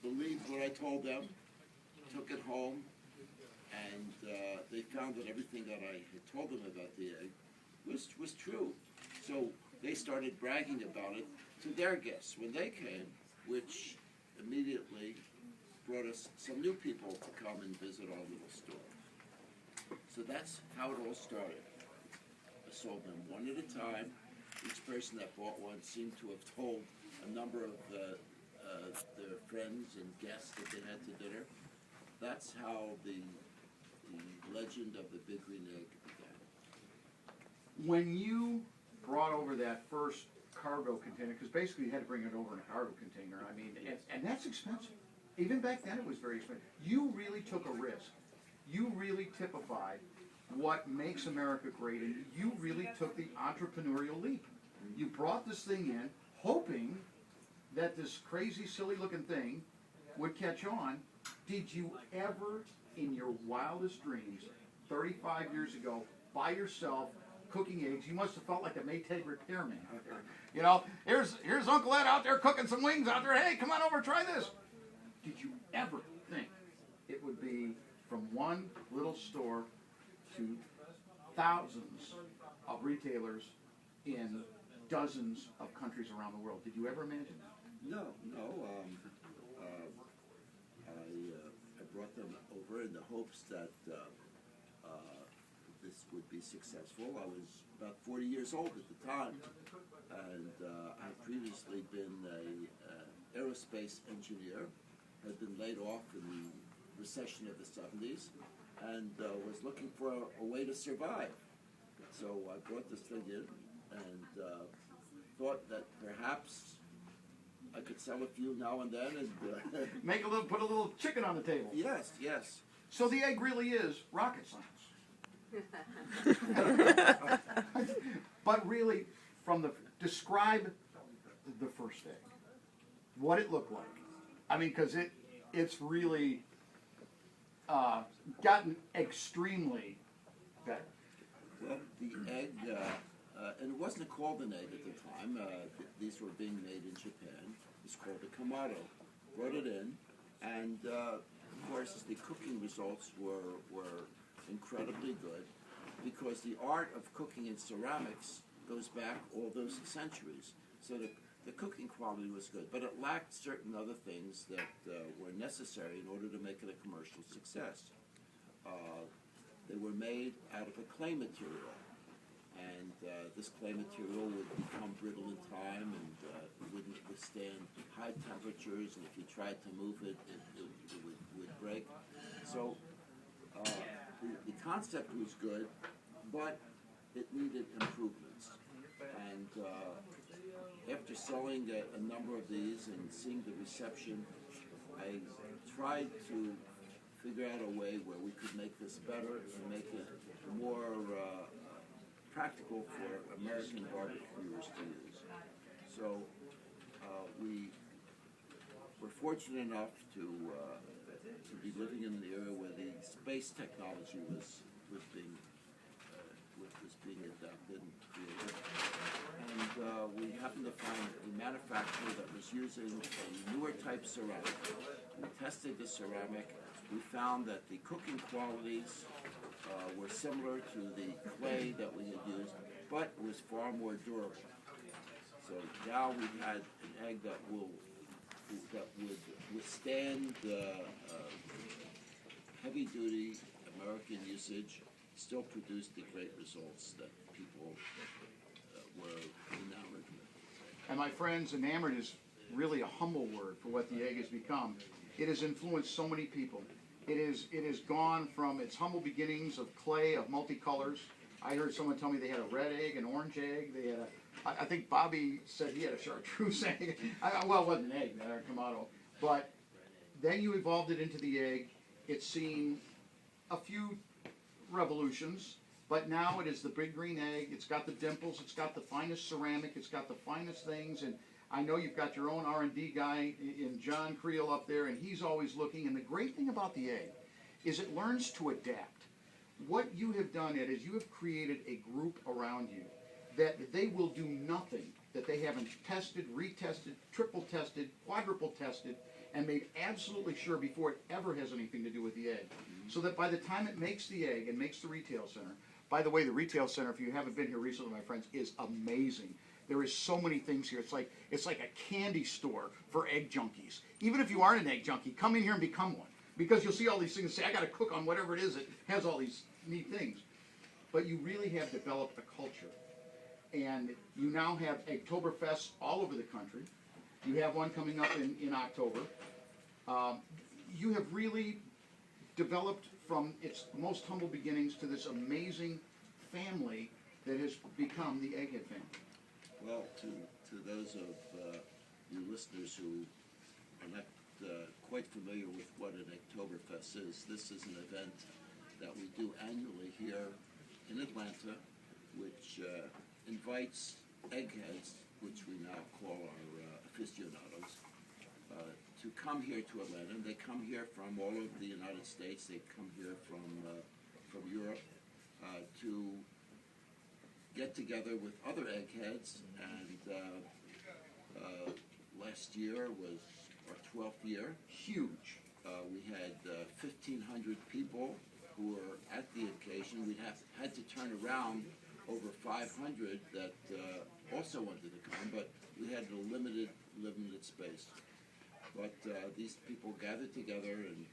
believed what I told them, took it home, and they found that everything that I had told them about the egg was true. So they started bragging about it to their guests when they came, which immediately brought us some new people to come and visit our little store. So that's how it all started. I sold them one at a time. Each person that bought one seemed to have told a number of their friends and guests that they had to dinner. That's how the legend of the Big Green Egg began. When you brought over that first cargo container, because basically you had to bring it over in a cargo container, I mean, and that's expensive. Even back then it was very expensive. You really took a risk. You really typified what makes America great, and you really took the entrepreneurial leap. You brought this thing in, hoping that this crazy, silly-looking thing would catch on. Did you ever, in your wildest dreams, 35 years ago, by yourself, cooking eggs, you must have felt like a Maytag repairman out there. You know, here's Uncle Ed out there cooking some wings out there. Hey, come on over, try this. Did you ever think it would be from one little store to thousands of retailers in dozens of countries around the world? Did you ever imagine that? No. I brought them over in the hopes that this would be successful. I was about 40 years old at the time, and I had previously been an aerospace engineer, had been laid off in the recession of the 70s, and was looking for a way to survive. So I brought this thing in and thought that perhaps I could sell a few now and then, and put a little chicken on the table. Yes. So the egg really is rocket science. But really, describe the first egg. What it looked like. I mean, because it's really gotten extremely better. Well, the egg, and it wasn't called an egg at the time. These were being made in Japan. It's called a kamado. Brought it in, and of course the cooking results were incredibly good, because the art of cooking in ceramics goes back all those centuries. So the cooking quality was good, but it lacked certain other things that were necessary in order to make it a commercial success. They were made out of a clay material, and this clay material would become brittle in time, and wouldn't withstand high temperatures, and if you tried to move it, it would break. So the concept was good, but it needed improvements. And after selling a number of these and seeing the reception, I tried to figure out a way where we could make this better and make it more practical for American barbecuers to use. So we were fortunate enough to be living in an era where the space technology was being adapted and created. And we happened to find a manufacturer that was using a newer type ceramic. We tested the ceramic. We found that the cooking qualities were similar to the clay that we had used, but it was far more durable. So now we had an egg that would withstand heavy-duty American usage, still produce the great results that people were enamored with. And my friends, enamored is really a humble word for what the egg has become. It has influenced so many people. It has gone from its humble beginnings of clay, of multicolors. I heard someone tell me they had a red egg, an orange egg. They had I think Bobby said he had a chartreuse egg. Well, it wasn't an egg, a kamado. But then you evolved it into the egg. It's seen a few revolutions, but now it is the Big Green Egg. It's got the dimples. It's got the finest ceramic. It's got the finest things. And I know you've got your own R&D guy in John Creel up there, and he's always looking. And the great thing about the egg is it learns to adapt. What you have done, Ed, is you have created a group around you that they will do nothing that they haven't tested, retested, triple tested, quadruple tested, and made absolutely sure before it ever has anything to do with the egg. So that by the time it makes the egg and makes the retail center, by the way, the retail center, if you haven't been here recently, my friends, is amazing. There is so many things here. It's like a candy store for egg junkies. Even if you aren't an egg junkie, come in here and become one. Because you'll see all these things and say, I gotta cook on whatever it is that has all these neat things. But you really have developed a culture. And you now have Eggtoberfests all over the country. You have one coming up in October. You have really developed from its most humble beginnings to this amazing family that has become the Egghead family. Well, to those of you listeners who are not quite familiar with what an Eggtoberfest is, this is an event that we do annually here in Atlanta, which invites eggheads, which we now call our aficionados, to come here to Atlanta. They come here from all over the United States. They come here from Europe to get together with other eggheads. And last year was our 12th year. Huge. We had 1,500 people who were at the occasion. We had to turn around over 500 that also wanted to come, but we had a limited space. But these people gathered together and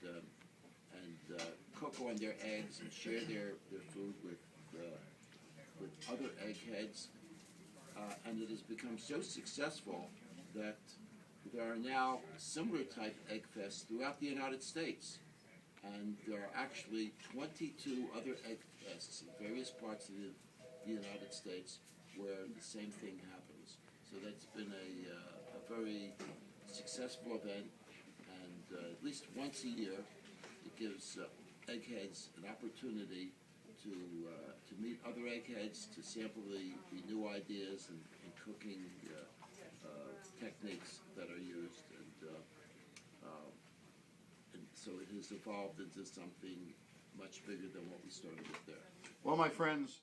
cook on their eggs and share their food with other eggheads, and it has become so successful that there are now similar type egg fests throughout the United States. And there are actually 22 other egg fests in various parts of the United States where the same thing happens. So that's been a very successful event, and at least once a year it gives eggheads an opportunity to meet other eggheads, to sample the new ideas and cooking techniques that are used, and so it has evolved into something much bigger than what we started with there. Well, my friends,